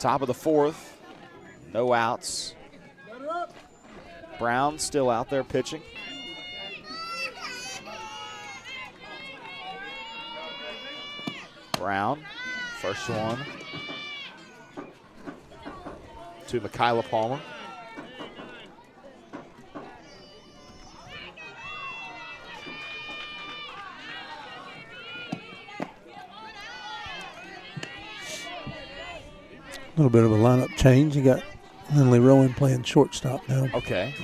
Top of the fourth. No outs. Brown still out there pitching. Brown, first one to Michaela Palmer. A little bit of a lineup change. You got Lindley Rowan playing shortstop now. Okay.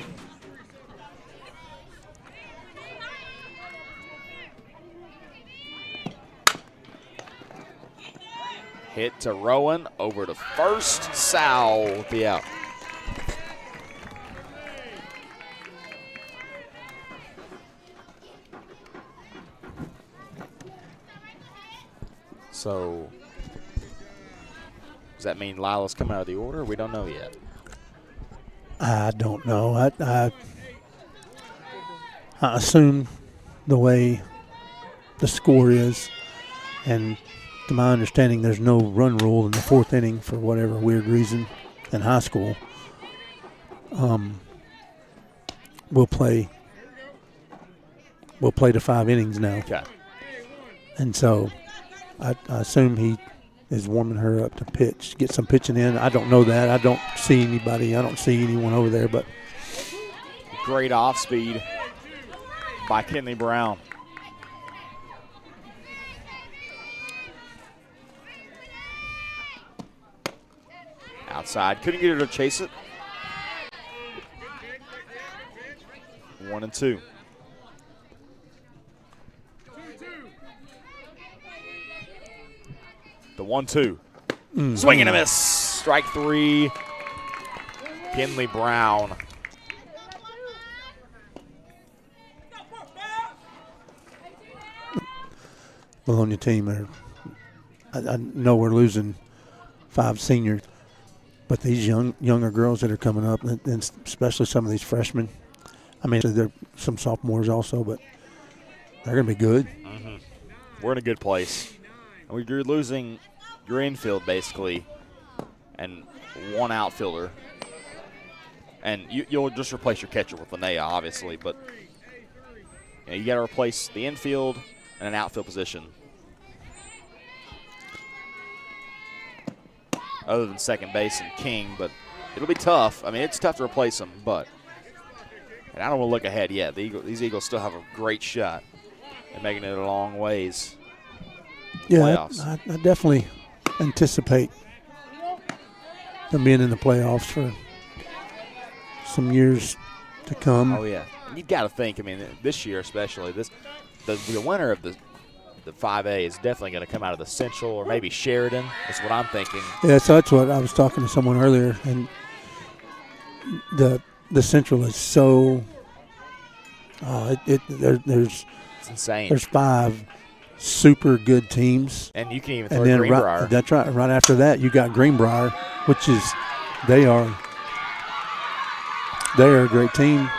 Hit to Rowan, over to first, Sal with the out. So, does that mean Lila's coming out of the order? We don't know yet. I don't know. I assume the way the score is, and to my understanding, there's no run rule in the fourth inning for whatever weird reason in high school. We'll play to 5 innings now. Okay. And so I assume he is warming her up to pitch, get some pitching in. I don't know that. I don't see anybody. I don't see anyone over there. But great off speed by Kinley Brown. Outside, couldn't get her to chase it. 1-2. The 1-2. Swing and a miss. Strike 3. Kinley Brown. Vilonia team I know we're losing 5 seniors, but these younger girls that are coming up, and especially some of these freshmen, I mean, there are some sophomores also, but they're going to be good. Mm-hmm. We're in a good place. And you're losing your infield, basically, and one outfielder. And you'll just replace your catcher with Linnea, obviously, but you got to replace the infield and an outfield position. Other than second base and King, but it'll be tough. I mean, it's tough to replace them, but and I don't want to look ahead yet. These Eagles still have a great shot at making it a long ways. Playoffs. I definitely anticipate them being in the playoffs for some years to come. Oh, yeah. And you've got to think, I mean, this year especially, the winner of the 5A is definitely going to come out of the Central or maybe Sheridan. That's what I'm thinking. Yeah, so that's what I was talking to someone earlier, and the Central is so there's it's insane. There's 5 super good teams, and you can even throw Greenbrier. That's right. Right after that, you got Greenbrier, which is they are a great team.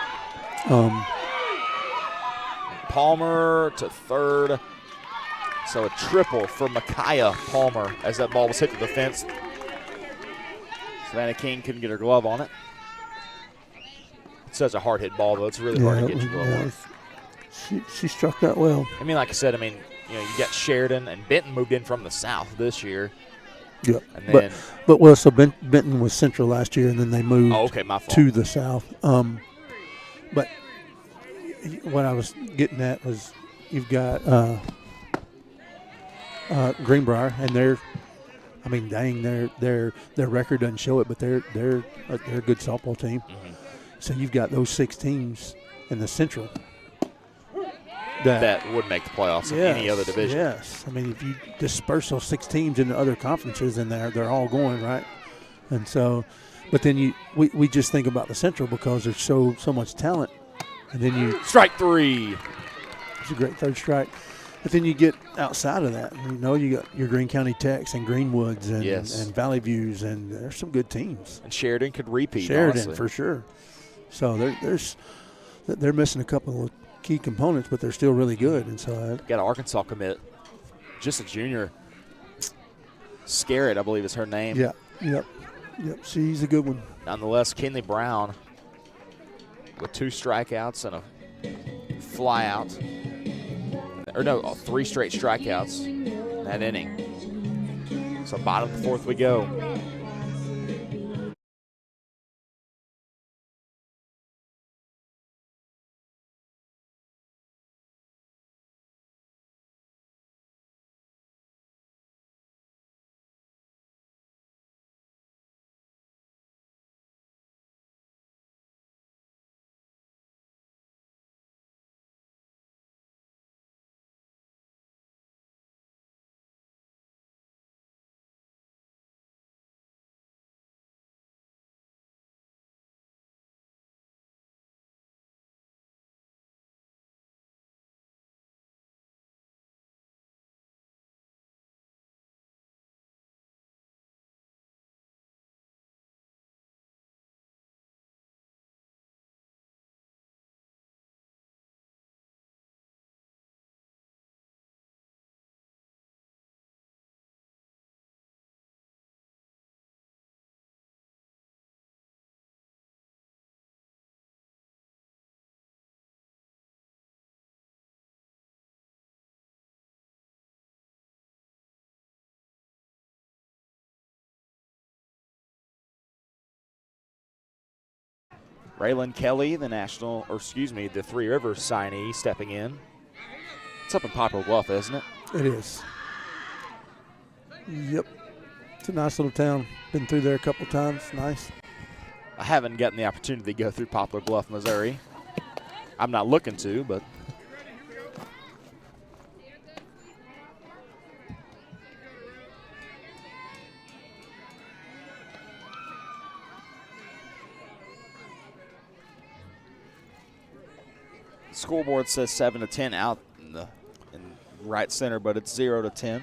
Palmer to third. So a triple for Micaiah Palmer as that ball was hit to the fence. Savannah King couldn't get her glove on it. It's such a hard hit ball, though. It's really hard to get your glove on. She struck that well. I mean, like I said, you got Sheridan and Benton moved in from the south this year. Yeah, and then, so Benton was Central last year, and then they moved to the south. But what I was getting at was you've got Greenbrier, and their record doesn't show it, but they're a good softball team. Mm-hmm. So you've got those 6 teams in the Central that would make the playoffs in any other division. Yes, I mean if you disperse those 6 teams into other conferences, then they're all going right. And so, but then we just think about the Central because there's so much talent, and then you strike 3. It's a great third strike. But then you get outside of that, you got your Greene County Techs and Greenwoods and Valley Views, and there's some good teams. And Sheridan could repeat. Sheridan, honestly. For sure. So they're missing a couple of key components, but they're still really good. And so got an Arkansas commit, just a junior. Scarrett, I believe is her name. Yeah. Yep. She's a good one. Nonetheless, Kinley Brown with 2 strikeouts and a flyout. Or no, 3 straight strikeouts in that inning. So bottom of the 4th we go. Raylan Kelly, the Three Rivers signee, stepping in. It's up in Poplar Bluff, isn't it? It is. Yep. It's a nice little town. Been through there a couple times. Nice. I haven't gotten the opportunity to go through Poplar Bluff, Missouri. I'm not looking to, but the scoreboard says 7-10 out in right center, but it's 0-10.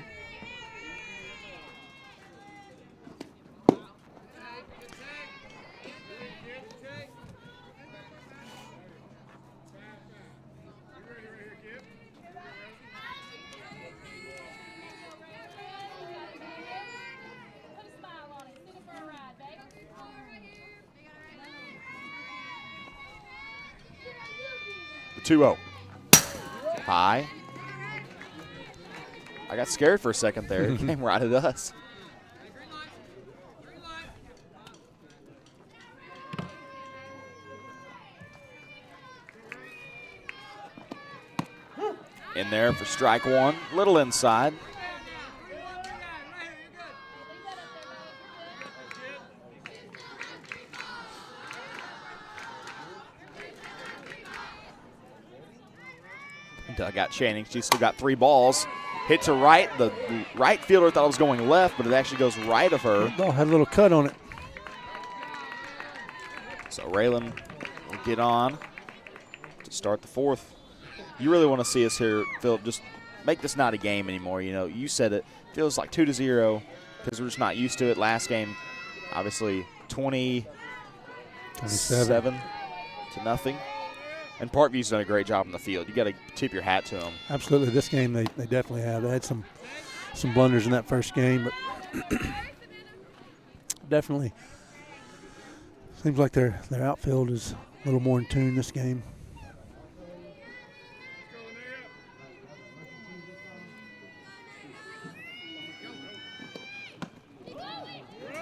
The 2-0. High. I got scared for a second there. It came right at us. In there for strike 1. Little inside. Got Channing. She's still got 3 balls. Hit to right. The right fielder thought it was going left, but it actually goes right of her. Ball had a little cut on it. So Raylan will get on to start the 4th. You really want to see us here, Phil, just make this not a game anymore. You know, you said it. Feels like 2-0 because we're just not used to it. Last game, obviously 27 to nothing. And Parkview's done a great job in the field. You got to tip your hat to them. Absolutely. This game, they definitely have. They had some blunders in that first game, but definitely seems like their outfield is a little more in tune this game.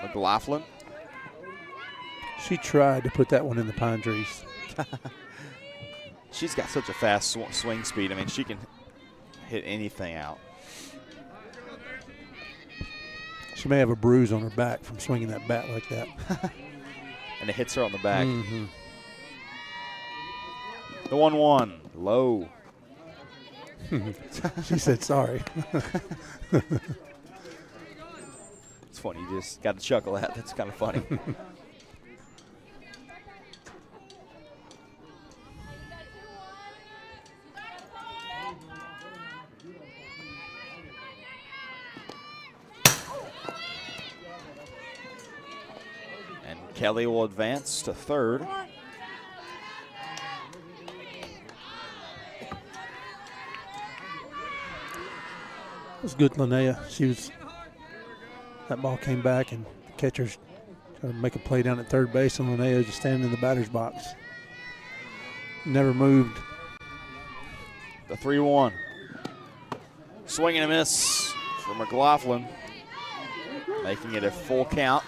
McLaughlin. She tried to put that one in the pine trees. She's got such a fast swing speed. I mean, she can hit anything out. She may have a bruise on her back from swinging that bat like that. And it hits her on the back. Mm-hmm. The 1-1, low. She said sorry. It's funny. You just got to chuckle at. That's kind of funny. Kelly will advance to 3rd. It was good, Linnea. That ball came back and catcher's trying to make a play down at third base, and Linnea just standing in the batter's box. Never moved. The 3-1. Swing and a miss for McLaughlin, making it a full count.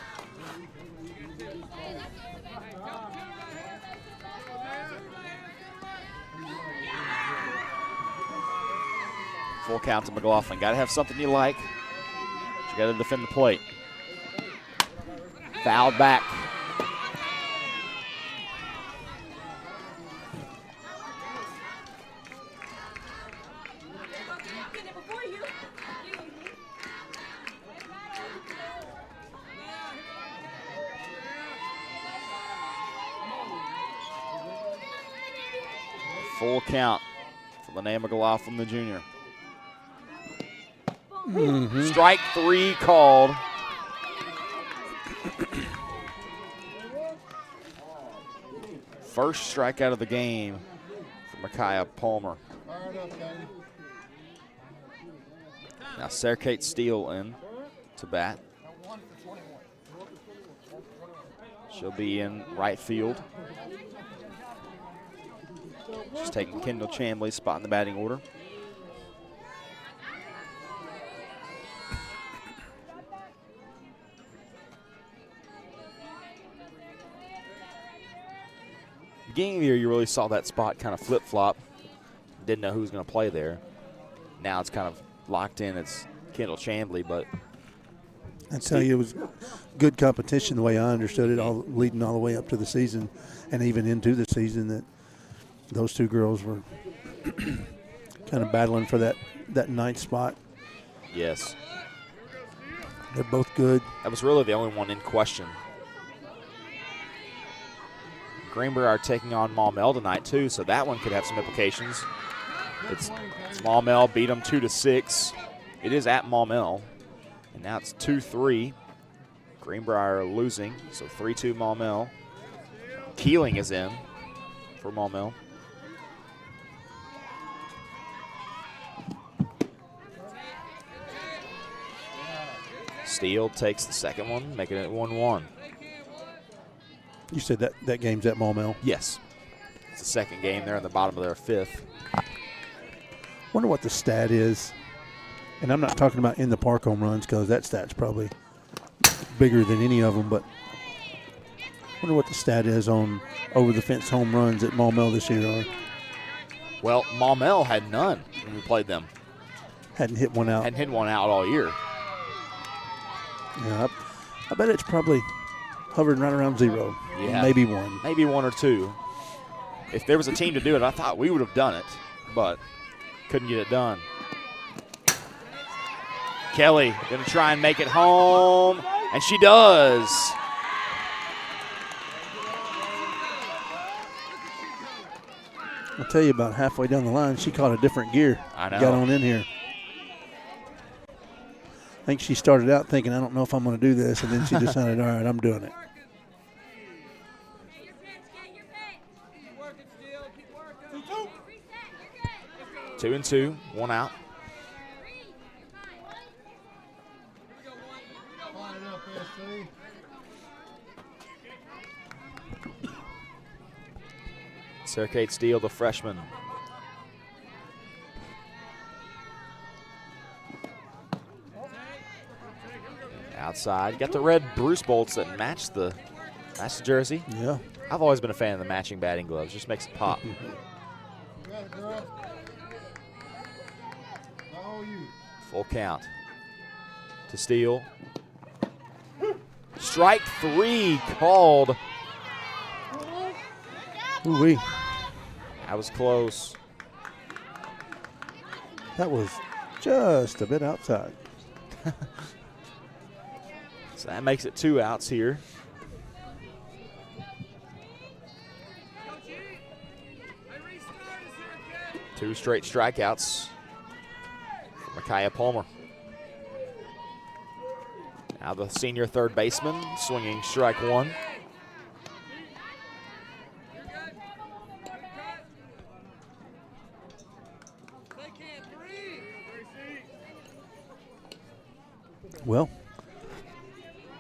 Full count to McLaughlin. Got to have something you like. You got to defend the plate. Fouled back. Full count for Linnea McLaughlin, the junior. Strike 3 called. First strikeout of the game for Micaiah Palmer. Now Sarah Kate Steele in to bat. She'll be in right field. She's taking Kendall Chambly's spot in the batting order. Beginning of the year, you really saw that spot kind of flip-flop. Didn't know who was going to play there. Now it's kind of locked in. It's Kendall Chambly, but I tell you, it was good competition the way I understood it, all leading all the way up to the season and even into the season, that those two girls were kind of battling for that ninth spot. yes, They're both good. that was really the only one in question. Greenbrier are taking on Maumelle tonight too, so that one could have some implications. It's Maumelle beat them 2-6. It is at Maumelle, and now it's 2-3. Greenbrier losing, so 3-2 Maumelle. Keeling is in for Maumelle. Steele takes the second one, making it 1-1. You said that game's at Maumelle. Yes. It's the second game. They're in the bottom of their fifth. Wonder what the stat is. And I'm not talking about in the park home runs, because that stat's probably bigger than any of them, but wonder what the stat is on over the fence home runs at Maumelle this year. Well, Maumelle had none when we played them. Hadn't hit one out. Hadn't hit one out all year. Yeah, I bet it's probably hovering right around 0. Yeah. Maybe 1. Maybe 1 or 2. If there was a team to do it, I thought we would have done it, but couldn't get it done. Kelly going to try and make it home, and she does. I'll tell you, about halfway down the line, she caught a different gear. I know. Got on in here. I think she started out thinking, I don't know if I'm going to do this, and then she decided, all right, I'm doing it. Two and two, 1 out. Sarah Kate Steele, the freshman. Outside, you got the red Bruce bolts that match the jersey. Yeah. I've always been a fan of the matching batting gloves. Just makes it pop. Full count to Steele. Strike 3 called. Ooh-wee. That was close. That was just a bit outside. So that makes it 2 outs here. Two straight strikeouts for Micaiah Palmer. Now the senior third baseman swinging strike 1. Well,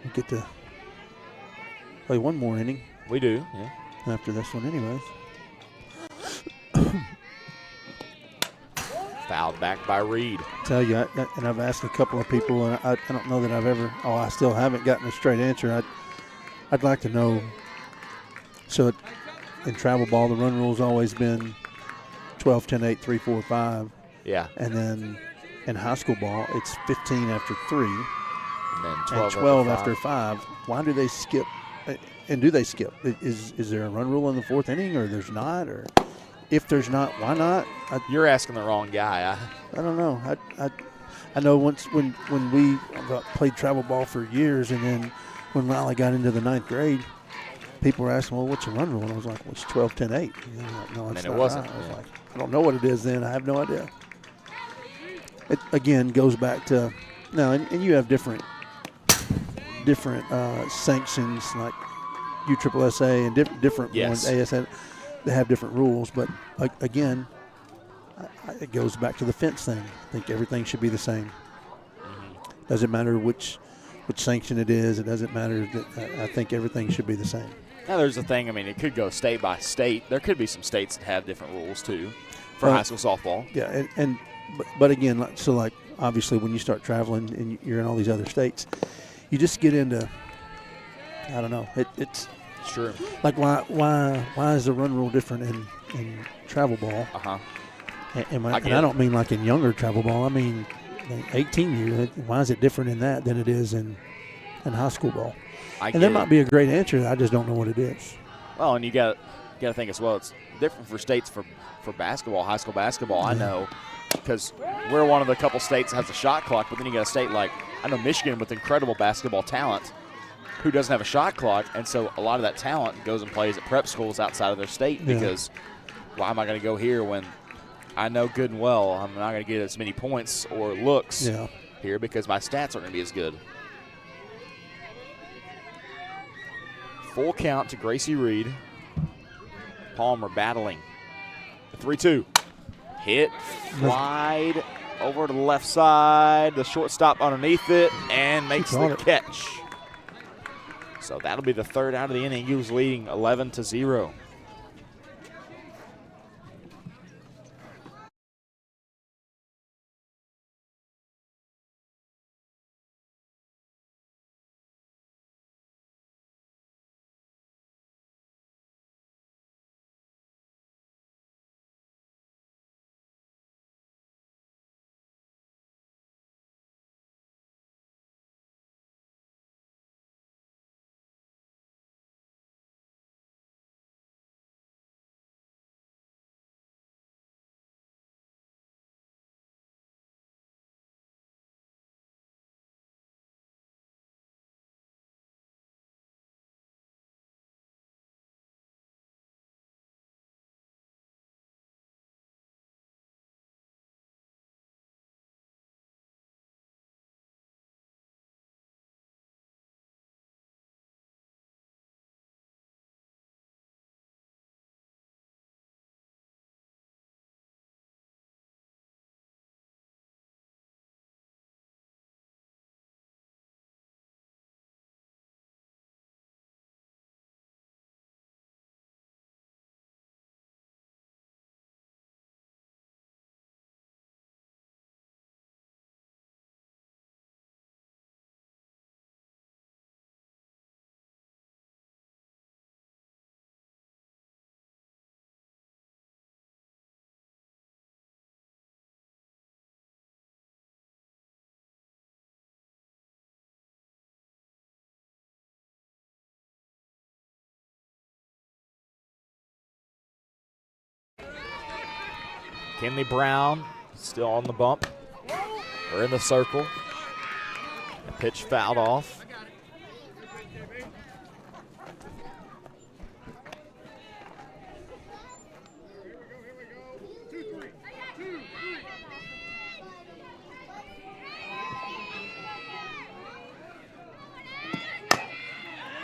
we get to play one more inning. We do, yeah. After this one, anyways. Fouled back by Reed. Tell you, and I've asked a couple of people, and I don't know that I've ever. Oh, I still haven't gotten a straight answer. I'd like to know. So, in travel ball, the run rule's always been 12, 10, 8, 3, 4, 5. Yeah. And then in high school ball, it's 15 after 3. And then 12 after 5. Why do they skip? And do they skip? Is there a run rule in the 4th inning, or there's not? Or if there's not, why not? You're asking the wrong guy. I don't know. I know once when we played travel ball for years, and then when Riley got into the 9th grade, people were asking, well, what's a run rule? And I was like, well, it's 12, 10, 8. You know, like, no, it's not. It wasn't. Right. I was like, I don't know what it is then. I have no idea. It, again, goes back to now, and you have different sanctions like USSSA and different ones, ASN, they have different rules. But, again, it goes back to the fence thing. I think everything should be the same. Doesn't matter which sanction it is. It doesn't matter. I think everything should be the same. Now, there's the thing. I mean, it could go state by state. There could be some states that have different rules, too, for high school softball. Yeah, but again, like obviously when you start traveling and you're in all these other states, you just get into, I don't know. It's true. Like why is the run rule different in travel ball? And I don't mean like in younger travel ball. I mean 18 years. Why is it different in that than it is in high school ball? And there might be a great answer. I just don't know what it is. Well, and you got to think as well. It's different for states for basketball, high school basketball. Yeah. I know because we're one of the couple states that has a shot clock. But then you got a state like I know Michigan with incredible basketball talent, who doesn't have a shot clock, and so a lot of that talent goes and plays at prep schools outside of their state because why am I going to go here when I know good and well I'm not going to get as many points or looks here because my stats aren't going to be as good. Full count to Gracie Reed. Palmer battling. The 3-2. Hit, flied over to the left side. The shortstop underneath it and makes the catch. So that'll be the 3rd out of the inning. Eagles leading 11-0. Kenley Brown still on the bump or in the circle. The pitch fouled off.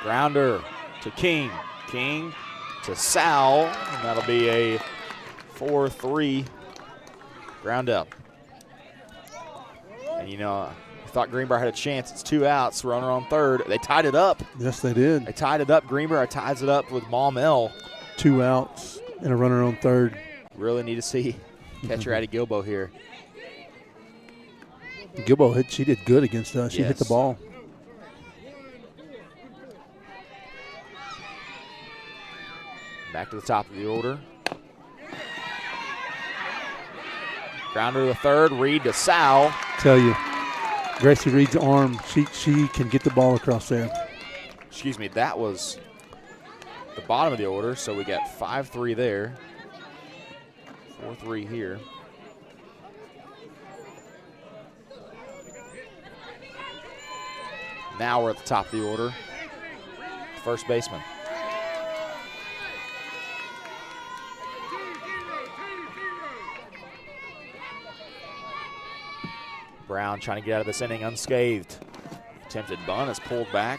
Grounder to King. King to Sal, and that'll be a 4-3 ground up. And you know, thought Greenbrier had a chance. It's 2 outs. Runner on third. They tied it up. Yes, they did. They tied it up. Greenbrier ties it up with Maumelle. 2 outs and a runner on third. Really need to see catcher Addie Gilbo here. Gilbo, she did good against us. She hit the ball. Back to the top of the order. Grounder to the third. Reed to Sal. Tell you, Gracie Reed's arm, she can get the ball across there. Excuse me, that was the bottom of the order, so we got 5-3 there. 4-3 here. Now we're at the top of the order. First baseman. Brown trying to get out of this inning unscathed. Attempted bunt is pulled back.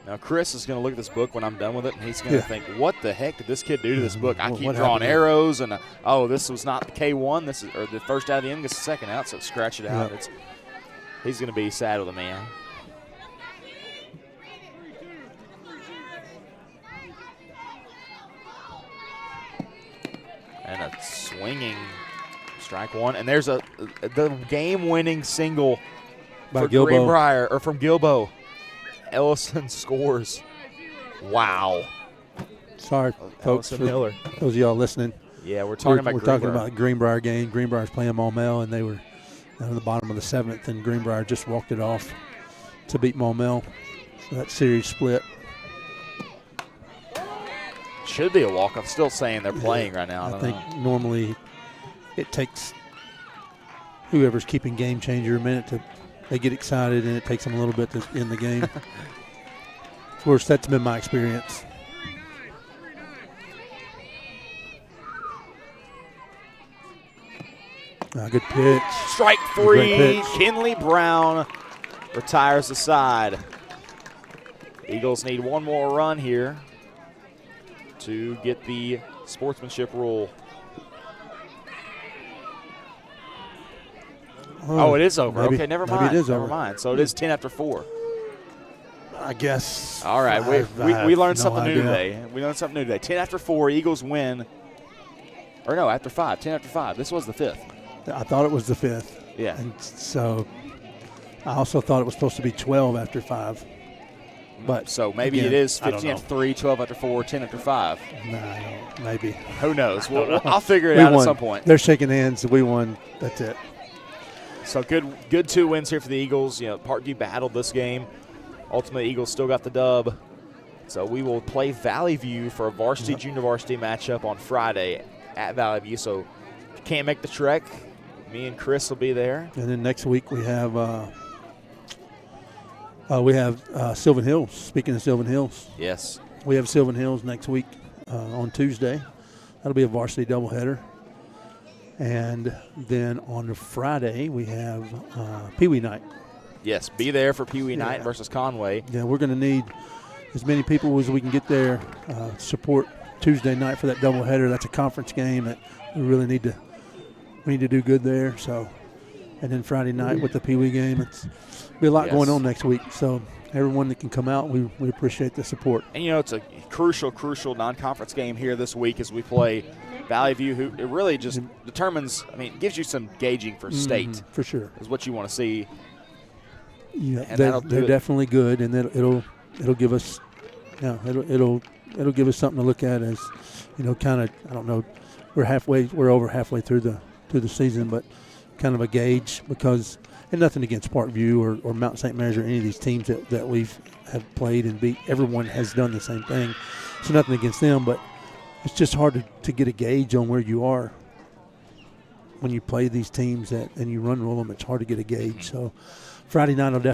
Now Chris is going to look at this book when I'm done with it, and he's going to think, what the heck did this kid do to this book? I keep drawing arrows, and oh, this was not the K1. This is, or the first out of the inning, it's the second out, so scratch it out. He's going to be sad with a man. And a swinging strike one, and there's the game-winning single by for Gilbo. Greenbrier, or from Gilbo. Ellison scores. Wow. Sorry, folks, for Miller. those of y'all listening. Yeah, we're talking about Greenbrier game. Greenbrier's playing Maumelle, and they were down at the bottom of the 7th, and Greenbrier just walked it off to beat Maumelle. So that series split. Should be a walk. I'm still saying they're playing right now. I think normally it takes whoever's keeping Game Changer a minute to they get excited, and it takes them a little bit to end the game. Of course, that's been my experience. Good pitch. Strike three. Kinley Brown retires the side. Eagles need one more run here to get the sportsmanship rule. Oh, it is over. Maybe, okay, never mind. Maybe it is never over. mind. So it is 10 after 4. I guess. All right, we learned something new today. We learned something new today. 10 after 4, Eagles win. Or no, after 5. 10 after 5. This was the 5th. I thought it was the 5th. Yeah. And so I also thought it was supposed to be 12 after 5. But so maybe again, it is 15 after 3, 12 after 4, 10 after 5. No, maybe. Who knows? I'll figure it out at some point. They're shaking hands. We won. That's it. So good 2 wins here for the Eagles. You know, Parkview battled this game. Ultimately, Eagles still got the dub. So we will play Valley View for a varsity junior varsity matchup on Friday at Valley View. So if you can't make the trek, me and Chris will be there. And then next week we have Sylvan Hills. Speaking of Sylvan Hills, yes, we have Sylvan Hills next week on Tuesday. That'll be a varsity doubleheader. And then on the Friday, we have Pee Wee night. Yes, be there for Pee Wee night versus Conway. Yeah, we're going to need as many people as we can get there. Support Tuesday night for that doubleheader. That's a conference game that we really need to do good there. So, and then Friday night with the Pee Wee game, it's be a lot going on next week. So everyone that can come out, we appreciate the support. And you know, it's a crucial non-conference game here this week as we play Valley View, who it really just determines. I mean, it gives you some gauging for state. For sure, is what you want to see. Yeah, they're definitely good, and it'll give us, it'll give us something to look at as, kind of, I don't know, we're over halfway through the season, but kind of a gauge because, and nothing against Parkview or Mount St. Mary's or any of these teams that have played and beat. Everyone has done the same thing, so nothing against them, but it's just hard to get a gauge on where you are when you play these teams and you run roll them. It's hard to get a gauge. So Friday night will definitely